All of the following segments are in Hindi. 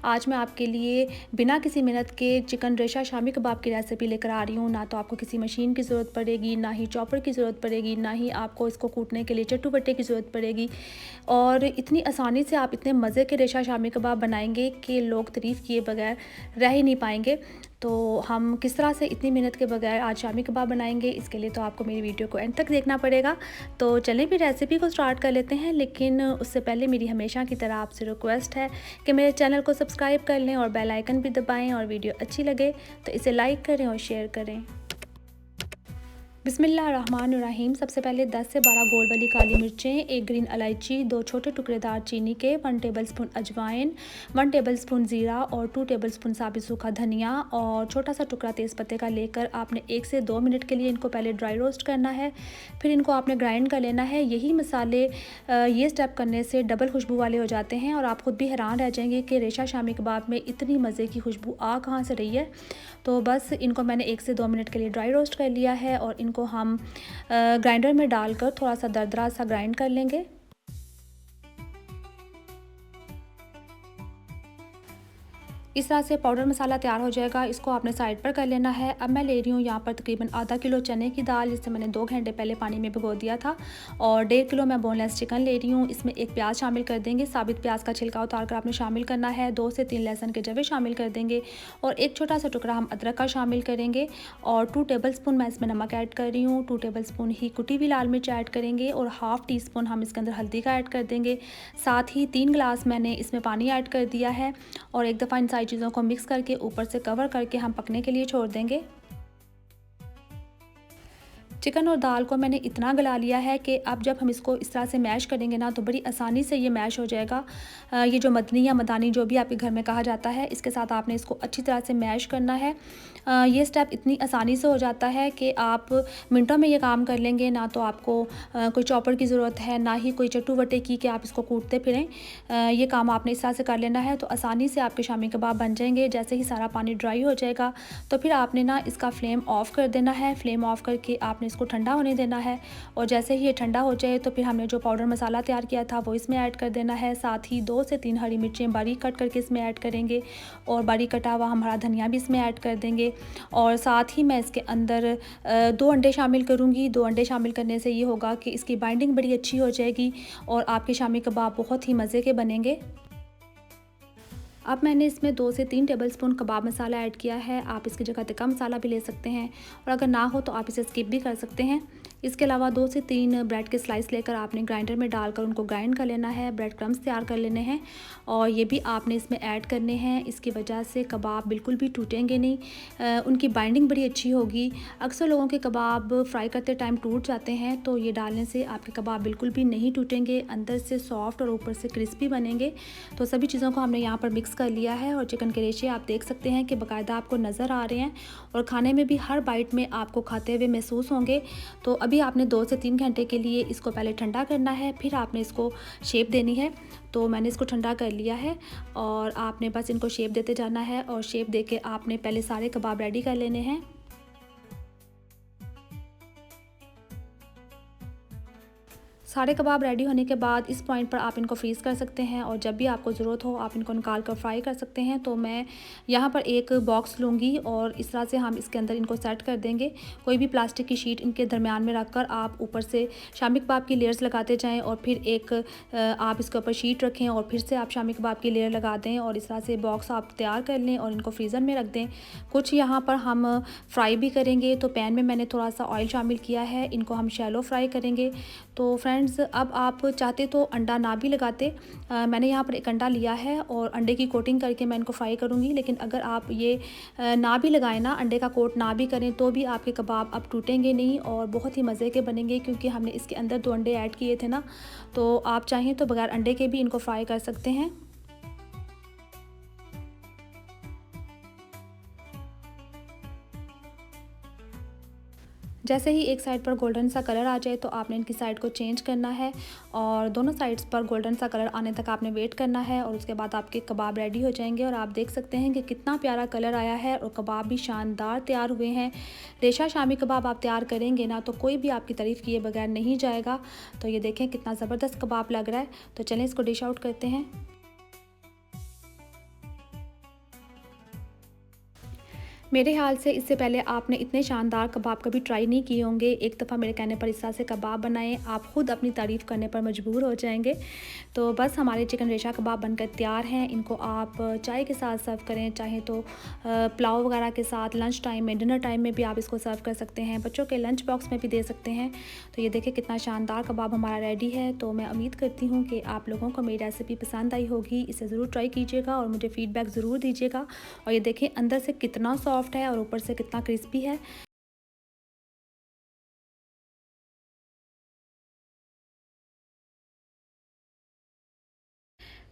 आज मैं आपके लिए बिना किसी मेहनत के चिकन रेशा शामी कबाब की रेसिपी लेकर आ रही हूँ। ना तो आपको किसी मशीन की ज़रूरत पड़ेगी, ना ही चॉपर की ज़रूरत पड़ेगी, ना ही आपको इसको कूटने के लिए चट्टू-बट्टे की ज़रूरत पड़ेगी। और इतनी आसानी से आप इतने मज़े के रेशा शामी कबाब बनाएँगे कि लोग तारीफ़ किए बगैर रह ही नहीं पाएँगे। तो हम किस तरह से इतनी मेहनत के बगैर आज शामी कबाब बनाएंगे, इसके लिए तो आपको मेरी वीडियो को एंड तक देखना पड़ेगा। तो चलें भी रेसिपी को स्टार्ट कर लेते हैं, लेकिन उससे पहले मेरी हमेशा की तरह आपसे रिक्वेस्ट है कि मेरे चैनल को सब्सक्राइब कर लें और बेल आइकन भी दबाएं, और वीडियो अच्छी लगे तो इसे लाइक करें और शेयर करें। बिस्मिल्लाहिर्रहमानिर्रहीम। सबसे पहले 10 से 12 गोल वाली काली मिर्चें, 1 ग्रीन इलायची, 2 छोटे टुकड़ेदार चीनी के, 1 टेबलस्पून अजवाइन, 1 टेबलस्पून ज़ीरा और 2 टेबलस्पून साबित सूखा धनिया और छोटा सा टुकड़ा तेज़पत्ते का लेकर आपने 1 से 2 मिनट के लिए इनको पहले ड्राई रोस्ट करना है। फिर इनको आपने ग्राइंड कर लेना है। यही मसाले ये स्टेप करने से डबल खुशबू वाले हो जाते हैं और आप ख़ुद भी हैरान रह जाएंगे कि रेशा शामी कबाब में इतनी मज़े की खुशबू आ कहाँ से रही है। तो बस इनको मैंने 1 से 2 मिनट के लिए ड्राई रोस्ट कर लिया है और इनको हम ग्राइंडर में डालकर थोड़ा सा दरदरा सा ग्राइंड कर लेंगे। इस तरह से पाउडर मसाला तैयार हो जाएगा। इसको आपने साइड पर कर लेना है। अब मैं ले रही हूँ यहाँ पर तकरीबन आधा किलो चने की दाल, जिसे मैंने 2 घंटे पहले पानी में भिगो दिया था, और 1.5 किलो मैं बोनलेस चिकन ले रही हूँ। इसमें 1 प्याज शामिल कर देंगे, साबित प्याज का छिलका उतार कर आपने शामिल करना है। 2 से 3 लहसुन के जवे शामिल कर देंगे और 1 छोटा सा टुकड़ा हम अदरक का शामिल करेंगे। और 2 टेबलस्पून मैं इसमें नमक ऐड कर रही हूँ। 2 टेबलस्पून ही कुटी हुई लाल मिर्च ऐड करेंगे और हाफ़ टी स्पून हम इसके अंदर हल्दी का ऐड कर देंगे। साथ ही 3 गिलास मैंने इसमें पानी ऐड कर दिया है और एक दफ़ा इन सारी चीज़ों को मिक्स करके ऊपर से कवर करके हम पकने के लिए छोड़ देंगे। चिकन और दाल को मैंने इतना गला लिया है कि अब जब हम इसको इस तरह से मैश करेंगे ना, तो बड़ी आसानी से ये मैश हो जाएगा। ये जो मदनी या मदानी जो भी आपके घर में कहा जाता है, इसके साथ आपने इसको अच्छी तरह से मैश करना है। ये स्टेप इतनी आसानी से हो जाता है कि आप मिनटों में ये काम कर लेंगे। ना तो आपको कोई चॉपर की ज़रूरत है, ना ही कोई चट्टू वट्टे की कि आप इसको कूटते फिरें। ये काम आपने इस तरह से कर लेना है तो आसानी से आपके शामी कबाब बन जाएंगे। जैसे ही सारा पानी ड्राई हो जाएगा तो फिर आपने ना इसका फ्लेम ऑफ़ कर देना है। फ्लेम ऑफ़ करके आपने इसको ठंडा होने देना है और जैसे ही ये ठंडा हो जाए तो फिर हमने जो पाउडर मसाला तैयार किया था वो इसमें ऐड कर देना है। साथ ही 2 से 3 हरी मिर्चें बारीक कट करके इसमें ऐड करेंगे और बारीक कटा हुआ हम हरा धनिया भी इसमें ऐड कर देंगे। और साथ ही मैं इसके अंदर 2 अंडे शामिल करूँगी। 2 अंडे शामिल करने से ये होगा कि इसकी बाइंडिंग बड़ी अच्छी हो जाएगी और आपके शामी कबाब बहुत ही मज़े के बनेंगे। अब मैंने इसमें 2 से 3 टेबलस्पून कबाब मसाला ऐड किया है। आप इसकी जगह तिक्का मसाला भी ले सकते हैं और अगर ना हो तो आप इसे स्किप भी कर सकते हैं। इसके अलावा 2 से 3 ब्रेड के स्लाइस लेकर आपने ग्राइंडर में डालकर उनको ग्राइंड कर लेना है। ब्रेड क्रम्स तैयार कर लेने हैं और ये भी आपने इसमें ऐड करने हैं। इसकी वजह से कबाब बिल्कुल भी टूटेंगे नहीं, उनकी बाइंडिंग बड़ी अच्छी होगी। अक्सर लोगों के कबाब फ्राई करते टाइम टूट जाते हैं, तो ये डालने से आपके कबाब बिल्कुल भी नहीं टूटेंगे, अंदर से सॉफ्ट और ऊपर से क्रिस्पी बनेंगे। तो सभी चीज़ों को हमने यहाँ पर मिक्स कर लिया है और चिकन के रेशे आप देख सकते हैं कि बाकायदा आपको नज़र आ रहे हैं और खाने में भी हर बाइट में आपको खाते हुए महसूस होंगे। तो अभी आपने 2 से 3 घंटे के लिए इसको पहले ठंडा करना है, फिर आपने इसको शेप देनी है। तो मैंने इसको ठंडा कर लिया है और आपने बस इनको शेप देते जाना है और शेप देके आपने पहले सारे कबाब रेडी कर लेने हैं। सारे कबाब रेडी होने के बाद इस पॉइंट पर आप इनको फ्रीज़ कर सकते हैं और जब भी आपको ज़रूरत हो आप इनको निकाल कर फ्राई कर सकते हैं। तो मैं यहाँ पर एक बॉक्स लूँगी और इस तरह से हम इसके अंदर इनको सेट कर देंगे। कोई भी प्लास्टिक की शीट इनके दरमियान में रखकर आप ऊपर से शामी कबाब की लेयर्स लगाते जाएँ और फिर एक आप इसके ऊपर शीट रखें और फिर से आप शामी कबाब की लेयर लगा दें और इस तरह से बॉक्स आप तैयार कर लें और इनको फ्रीज़र में रख दें। कुछ यहाँ पर हम फ्राई भी करेंगे, तो पैन में मैंने थोड़ा सा ऑयल शामिल किया है। इनको हम शैलो फ्राई करेंगे। तो फ्रेंड्स, अब आप चाहते तो अंडा ना भी लगाते। मैंने यहाँ पर एक अंडा लिया है और अंडे की कोटिंग करके मैं इनको फ्राई करूँगी। लेकिन अगर आप ये ना भी लगाएं ना, अंडे का कोट ना भी करें, तो भी आपके कबाब अब टूटेंगे नहीं और बहुत ही मज़े के बनेंगे, क्योंकि हमने इसके अंदर 2 अंडे ऐड किए थे ना। तो आप चाहें तो बगैर अंडे के भी इनको फ्राई कर सकते हैं। जैसे ही एक साइड पर गोल्डन सा कलर आ जाए तो आपने इनकी साइड को चेंज करना है और दोनों साइड्स पर गोल्डन सा कलर आने तक आपने वेट करना है और उसके बाद आपके कबाब रेडी हो जाएंगे। और आप देख सकते हैं कि कितना प्यारा कलर आया है और कबाब भी शानदार तैयार हुए हैं। रेशा शामी कबाब आप तैयार करेंगे ना तो कोई भी आपकी तारीफ़ किए बगैर नहीं जाएगा। तो ये देखें कितना ज़बरदस्त कबाब लग रहा है। तो चलें इसको डिश आउट करते हैं। मेरे ख़्याल से इससे पहले आपने इतने शानदार कबाब कभी ट्राई नहीं किए होंगे। एक दफ़ा मेरे कहने पर इस तरह से कबाब बनाएँ, आप ख़ुद अपनी तारीफ़ करने पर मजबूर हो जाएँगे। तो बस हमारे चिकन रेशा कबाब बनकर तैयार हैं। इनको आप चाय के साथ सर्व करें, चाहे तो पुलाव वगैरह के साथ, लंच टाइम में, डिनर टाइम में भी आप इसको सर्व कर सकते हैं। बच्चों के लंच बॉक्स में भी दे सकते हैं। तो ये देखिए कितना शानदार कबाब हमारा रेडी है। तो मैं उम्मीद करती हूँ कि आप लोगों को मेरी रेसिपी पसंद आई होगी। इसे ज़रूर ट्राई कीजिएगा और मुझे फ़ीडबैक ज़रूर दीजिएगा। और ये देखें अंदर से कितना सॉफ्ट है और ऊपर से कितना क्रिस्पी है।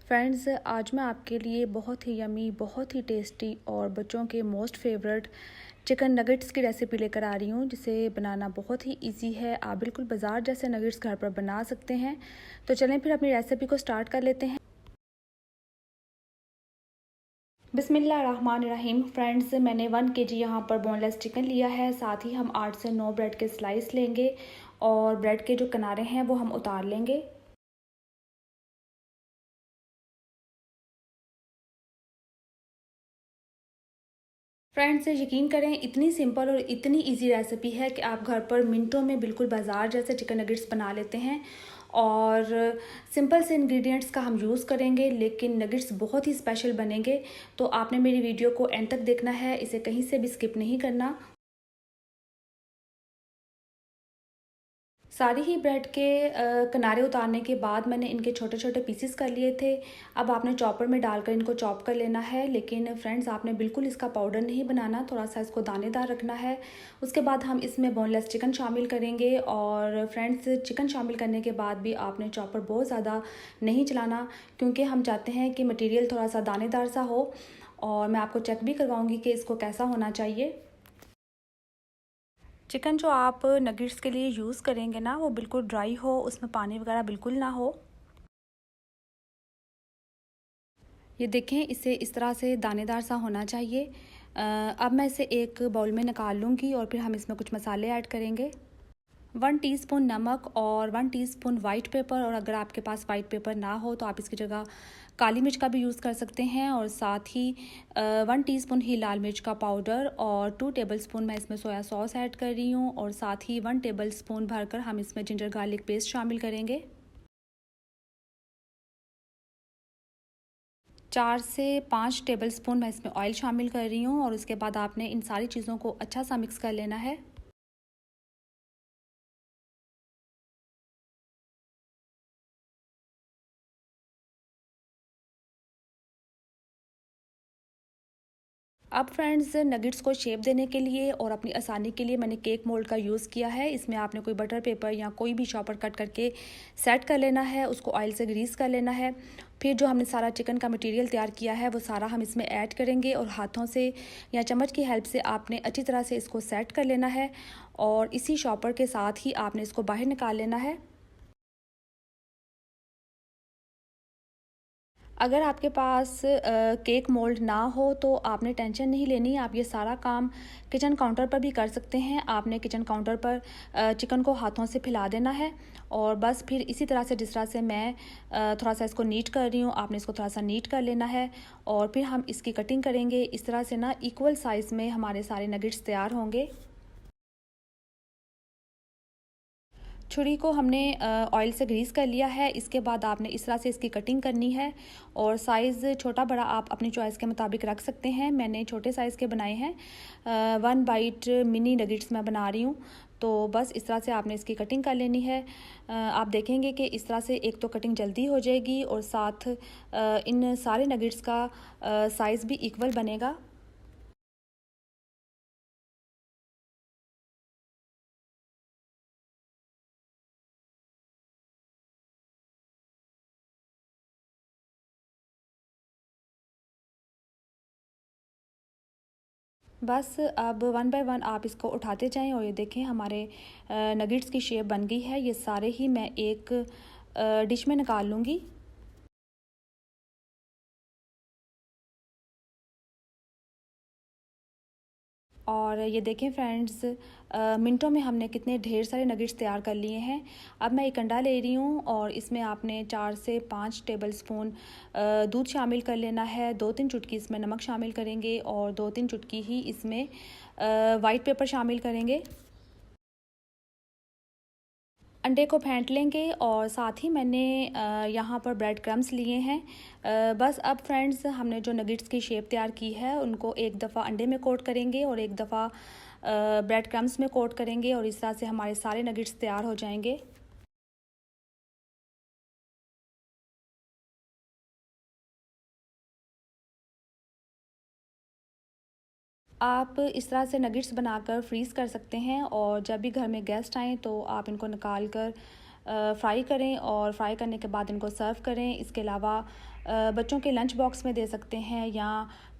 फ्रेंड्स, आज मैं आपके लिए बहुत ही यमी, बहुत ही टेस्टी और बच्चों के मोस्ट फेवरेट चिकन नगेट्स की रेसिपी लेकर आ रही हूँ, जिसे बनाना बहुत ही इजी है। आप बिल्कुल बाज़ार जैसे नगेट्स घर पर बना सकते हैं। तो चलें फिर अपनी रेसिपी को स्टार्ट कर लेते हैं। बिस्मिल्लाहिर्रहमानिर्रहीम। फ्रेंड्स, मैंने 1 केजी यहाँ पर बोनलेस चिकन लिया है। साथ ही हम 8 से 9 ब्रेड के स्लाइस लेंगे और ब्रेड के जो किनारे हैं वो हम उतार लेंगे। फ्रेंड्स, यकीन करें इतनी सिंपल और इतनी इजी रेसिपी है कि आप घर पर मिनटों में बिल्कुल बाज़ार जैसे चिकन नगेट्स बना लेते हैं। और सिंपल से इंग्रेडिएंट्स का हम यूज़ करेंगे, लेकिन नगेट्स बहुत ही स्पेशल बनेंगे। तो आपने मेरी वीडियो को एंड तक देखना है, इसे कहीं से भी स्किप नहीं करना। सारी ही ब्रेड के किनारे उतारने के बाद मैंने इनके छोटे छोटे पीसेस कर लिए थे। अब आपने चॉपर में डालकर इनको चॉप कर लेना है। लेकिन फ्रेंड्स, आपने बिल्कुल इसका पाउडर नहीं बनाना, थोड़ा सा इसको दानेदार रखना है। उसके बाद हम इसमें बोनलेस चिकन शामिल करेंगे। और फ्रेंड्स, चिकन शामिल करने के बाद भी आपने चॉपर बहुत ज़्यादा नहीं चलाना, क्योंकि हम चाहते हैं कि मटीरियल थोड़ा सा दानेदार सा हो। और मैं आपको चेक भी करवाऊँगी कि इसको कैसा होना चाहिए। चिकन जो आप नगेट्स के लिए यूज़ करेंगे ना, वो बिल्कुल ड्राई हो, उसमें पानी वगैरह बिल्कुल ना हो। ये देखें, इसे इस तरह से दानेदार सा होना चाहिए। अब मैं इसे एक बाउल में निकाल लूँगी और फिर हम इसमें कुछ मसाले ऐड करेंगे। 1 टीस्पून नमक और 1 टीस्पून वाइट पेपर। और अगर आपके पास वाइट पेपर ना हो तो आप इसकी जगह काली मिर्च का भी यूज़ कर सकते हैं। और साथ ही 1 टीस्पून ही लाल मिर्च का पाउडर और 2 टेबलस्पून मैं इसमें सोया सॉस ऐड कर रही हूँ। और साथ ही 1 टेबलस्पून भरकर हम इसमें जिंजर गार्लिक पेस्ट शामिल करेंगे। 4 से 5 टेबलस्पून मैं इसमें ऑयल शामिल कर रही हूँ। और उसके बाद आपने इन सारी चीज़ों को अच्छा सा मिक्स कर लेना है। अब फ्रेंड्स, नगेट्स को शेप देने के लिए और अपनी आसानी के लिए मैंने केक मोल्ड का यूज़ किया है। इसमें आपने कोई बटर पेपर या कोई भी चॉपर कट करके सेट कर लेना है, उसको ऑयल से ग्रीस कर लेना है। फिर जो हमने सारा चिकन का मटेरियल तैयार किया है वो सारा हम इसमें ऐड करेंगे और हाथों से या चम्मच की हेल्प से आपने अच्छी तरह से इसको सेट कर लेना है। और इसी चॉपर के साथ ही आपने इसको बाहर निकाल लेना है। अगर आपके पास केक मोल्ड ना हो तो आपने टेंशन नहीं लेनी। आप ये सारा काम किचन काउंटर पर भी कर सकते हैं। आपने किचन काउंटर पर चिकन को हाथों से फैला देना है। और बस फिर इसी तरह से जिस तरह से मैं थोड़ा सा इसको नीट कर रही हूँ, आपने इसको थोड़ा सा नीट कर लेना है। और फिर हम इसकी कटिंग करेंगे। इस तरह से ना इक्वल साइज़ में हमारे सारे नगेट्स तैयार होंगे। छुरी को हमने ऑयल से ग्रीस कर लिया है। इसके बाद आपने इस तरह से इसकी कटिंग करनी है। और साइज़ छोटा बड़ा आप अपनी चॉइस के मुताबिक रख सकते हैं। मैंने छोटे साइज़ के बनाए हैं। 1 बाइट मिनी नगेट्स मैं बना रही हूँ। तो बस इस तरह से आपने इसकी कटिंग कर लेनी है। आप देखेंगे कि इस तरह से एक तो कटिंग जल्दी हो जाएगी और साथ इन सारे नगेट्स का साइज़ भी इक्वल बनेगा। बस अब 1 बाय 1 आप इसको उठाते जाएं। और ये देखें हमारे नगेट्स की शेप बन गई है। ये सारे ही मैं एक डिश में निकाल लूँगी। और ये देखें फ्रेंड्स, मिनटों में हमने कितने ढेर सारे नगेट्स तैयार कर लिए हैं। अब मैं एक अंडा ले रही हूँ और इसमें आपने 4 से 5 टेबलस्पून दूध शामिल कर लेना है। 2-3 चुटकी इसमें नमक शामिल करेंगे और 2-3 चुटकी ही इसमें वाइट पेपर शामिल करेंगे। अंडे को फेंट लेंगे और साथ ही मैंने यहाँ पर ब्रेड क्रम्स लिए हैं। बस अब फ्रेंड्स, हमने जो नगेट्स की शेप तैयार की है उनको एक दफ़ा अंडे में कोट करेंगे और एक दफ़ा ब्रेड क्रम्स में कोट करेंगे और इस तरह से हमारे सारे नगेट्स तैयार हो जाएंगे। आप इस तरह से नगेट्स बनाकर फ्रीज़ कर सकते हैं और जब भी घर में गेस्ट आएँ तो आप इनको निकाल कर फ्राई करें और फ्राई करने के बाद इनको सर्व करें। इसके अलावा बच्चों के लंच बॉक्स में दे सकते हैं या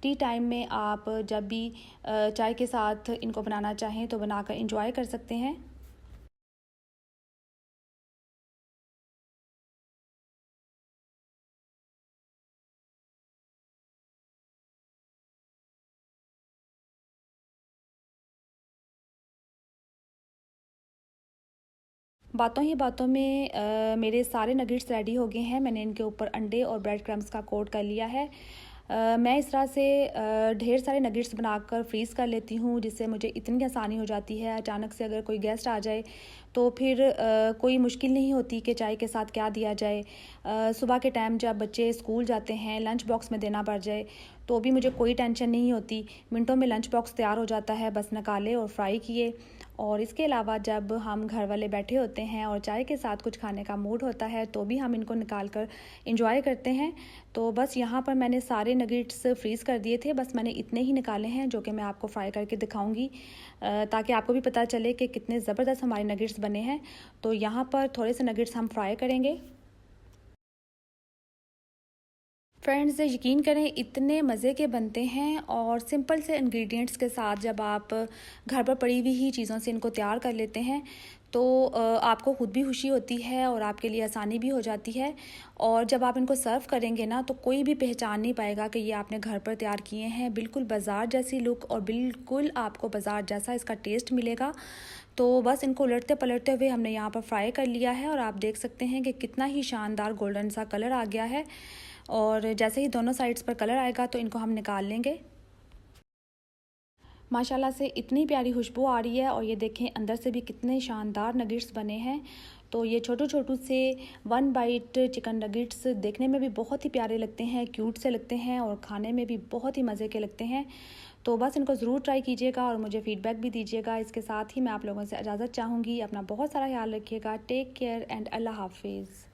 टी टाइम में आप जब भी चाय के साथ इनको बनाना चाहें तो बनाकर एंजॉय कर सकते हैं। बातों ही बातों में मेरे सारे नगेट्स रेडी हो गए हैं। मैंने इनके ऊपर अंडे और ब्रेड क्रम्स का कोट कर लिया है। मैं इस तरह से ढेर सारे नगेट्स बनाकर फ्रीज़ कर लेती हूँ, जिससे मुझे इतनी आसानी हो जाती है। अचानक से अगर कोई गेस्ट आ जाए तो फिर कोई मुश्किल नहीं होती कि चाय के साथ क्या दिया जाए। सुबह के टाइम जब बच्चे स्कूल जाते हैं, लंच बॉक्स में देना पड़ जाए तो भी मुझे कोई टेंशन नहीं होती। मिनटों में लंच बॉक्स तैयार हो जाता है, बस निकाले और फ्राई किए। और इसके अलावा जब हम घर वाले बैठे होते हैं और चाय के साथ कुछ खाने का मूड होता है तो भी हम इनको निकाल कर इंजॉय करते हैं। तो बस यहाँ पर मैंने सारे नगेट्स फ्रीज़ कर दिए थे, बस मैंने इतने ही निकाले हैं जो कि मैं आपको फ्राई करके दिखाऊंगी, ताकि आपको भी पता चले कि कितने ज़बरदस्त हमारे नगेट्स बने हैं। तो यहाँ पर थोड़े से नगेट्स हम फ्राई करेंगे। फ्रेंड्स, यकीन करें इतने मज़े के बनते हैं और सिंपल से इंग्रेडिएंट्स के साथ जब आप घर पर पड़ी हुई ही चीज़ों से इनको तैयार कर लेते हैं तो आपको ख़ुद भी खुशी होती है और आपके लिए आसानी भी हो जाती है। और जब आप इनको सर्व करेंगे ना तो कोई भी पहचान नहीं पाएगा कि ये आपने घर पर तैयार किए हैं। बिल्कुल बाज़ार जैसी लुक और बिल्कुल आपको बाज़ार जैसा इसका टेस्ट मिलेगा। तो बस इनको उलटते पलटते हुए हमने यहाँ पर फ्राई कर लिया है और आप देख सकते हैं कि कितना ही शानदार गोल्डन सा कलर आ गया है। और जैसे ही दोनों साइड्स पर कलर आएगा तो इनको हम निकाल लेंगे। माशाल्लाह से इतनी प्यारी खुशबू आ रही है और ये देखें अंदर से भी कितने शानदार नगेट्स बने हैं। तो ये छोटू छोटू से 1 बाइट चिकन नगेट्स देखने में भी बहुत ही प्यारे लगते हैं, क्यूट से लगते हैं और खाने में भी बहुत ही मज़े के लगते हैं। तो बस इनको ज़रूर ट्राई कीजिएगा और मुझे फ़ीडबैक भी दीजिएगा। इसके साथ ही मैं आप लोगों से इजाज़त चाहूँगी। अपना बहुत सारा ख्याल रखिएगा। टेक केयर एंड अल्लाह हाफिज़।